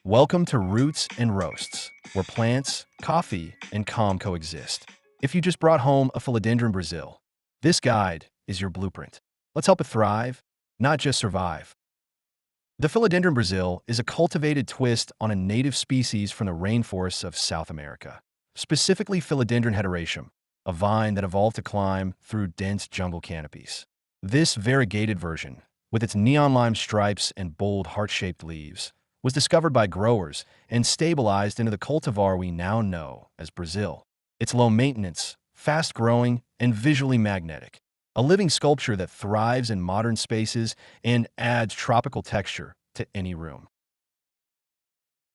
Welcome to Roots and Roasts, where plants, coffee, and calm coexist. If you just brought home a Philodendron Brasil, this guide is your blueprint. Let's help it thrive, not just survive. The Philodendron Brasil is a cultivated twist on a native species from the rainforests of South America, specifically Philodendron heteroecium, a vine that evolved to climb through dense jungle canopies. This variegated version, with its neon lime stripes and bold heart-shaped leaves, was discovered by growers and stabilized into the cultivar we now know as Brasil. It's low maintenance, fast-growing, and visually magnetic, a living sculpture that thrives in modern spaces and adds tropical texture to any room.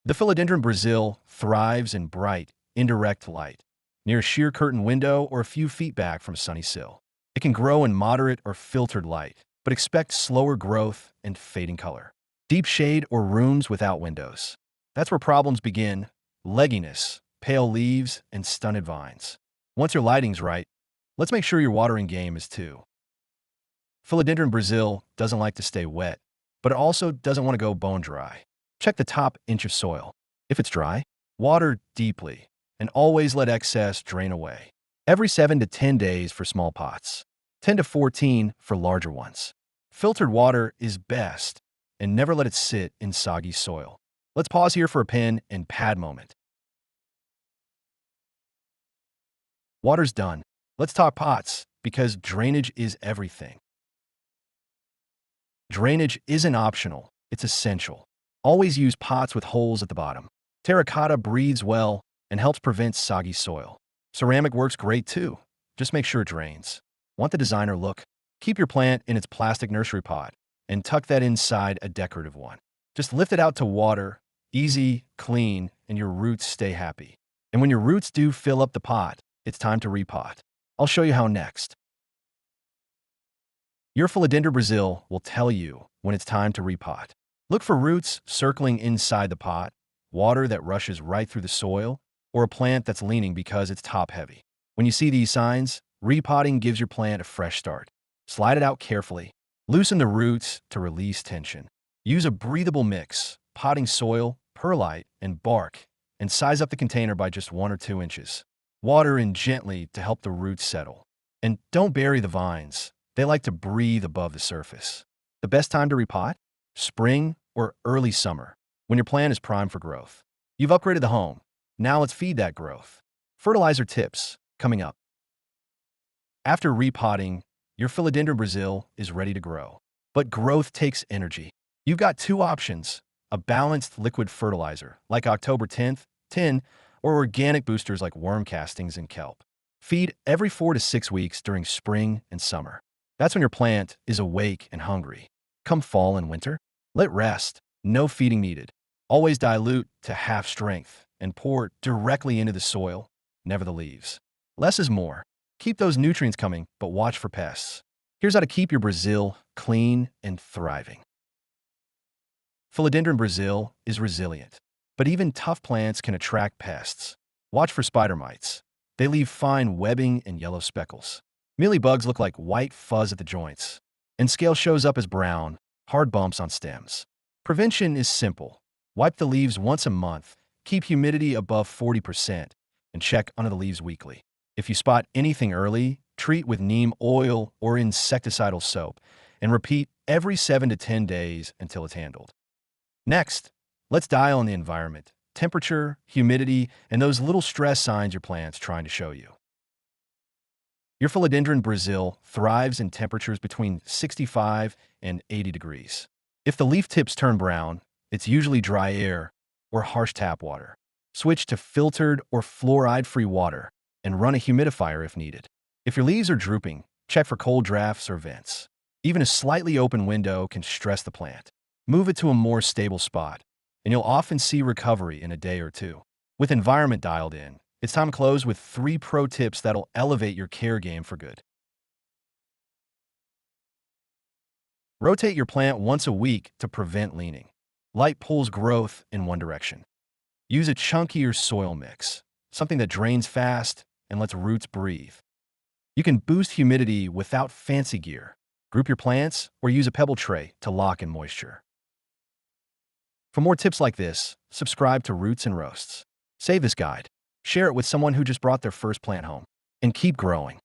The Philodendron Brasil thrives in bright, indirect light, near a sheer curtain window or a few feet back from a sunny sill. It can grow in moderate or filtered light, but expect slower growth and fading color. Deep shade or rooms without windows. That's where problems begin: legginess, pale leaves, and stunted vines. Once your lighting's right, let's make sure your watering game is too. Philodendron Brasil doesn't like to stay wet, but it also doesn't want to go bone dry. Check the top inch of soil. If it's dry, water deeply, and always let excess drain away. Every 7 to 10 days for small pots, 10 to 14 for larger ones. Filtered water is best, and never let it sit in soggy soil. Let's pause here for a pen and pad moment. Water's done. Let's talk pots, because drainage is everything. Drainage isn't optional, it's essential. Always use pots with holes at the bottom. Terracotta breathes well and helps prevent soggy soil. Ceramic works great too. Just make sure it drains. Want the designer look? Keep your plant in its plastic nursery pot and tuck that inside a decorative one. Just lift it out to water, easy, clean, and your roots stay happy. And when your roots do fill up the pot, it's time to repot. I'll show you how next. Your Philodendron Brasil will tell you when it's time to repot. Look for roots circling inside the pot, water that rushes right through the soil, or a plant that's leaning because it's top-heavy. When you see these signs, repotting gives your plant a fresh start. Slide it out carefully. Loosen the roots to release tension. Use a breathable mix, potting soil, perlite, and bark, and size up the container by just 1 or 2 inches. Water in gently to help the roots settle. And don't bury the vines. They like to breathe above the surface. The best time to repot? Spring or early summer, when your plant is primed for growth. You've upgraded the home. Now let's feed that growth. Fertilizer tips coming up. After repotting, your Philodendron Brasil is ready to grow. But growth takes energy. You've got 2 options: a balanced liquid fertilizer, like October 10th, 10, or organic boosters like worm castings and kelp. Feed every 4 to 6 weeks during spring and summer. That's when your plant is awake and hungry. Come fall and winter, let rest. No feeding needed. Always dilute to half strength and pour directly into the soil, never the leaves. Less is more. Keep those nutrients coming, but watch for pests. Here's how to keep your Brasil clean and thriving. Philodendron Brasil is resilient, but even tough plants can attract pests. Watch for spider mites. They leave fine webbing and yellow speckles. Mealybugs look like white fuzz at the joints, and scale shows up as brown, hard bumps on stems. Prevention is simple. Wipe the leaves once a month, keep humidity above 40%, and check under the leaves weekly. If you spot anything early, treat with neem oil or insecticidal soap, and repeat every 7 to 10 days until it's handled. Next, let's dial on the environment: temperature, humidity, and those little stress signs your plant's trying to show you. Your Philodendron Brasil thrives in temperatures between 65 and 80 degrees. If the leaf tips turn brown, it's usually dry air or harsh tap water. Switch to filtered or fluoride-free water and run a humidifier if needed. If your leaves are drooping, check for cold drafts or vents. Even a slightly open window can stress the plant. Move it to a more stable spot, and you'll often see recovery in a day or 2. With environment dialed in, it's time to close with 3 pro tips that'll elevate your care game for good. Rotate your plant once a week to prevent leaning. Light pulls growth in one direction. Use a chunkier soil mix, something that drains fast and lets roots breathe. You can boost humidity without fancy gear. Group your plants or use a pebble tray to lock in moisture. For more tips like this, subscribe to Roots and Roasts. Save this guide, share it with someone who just brought their first plant home, and keep growing.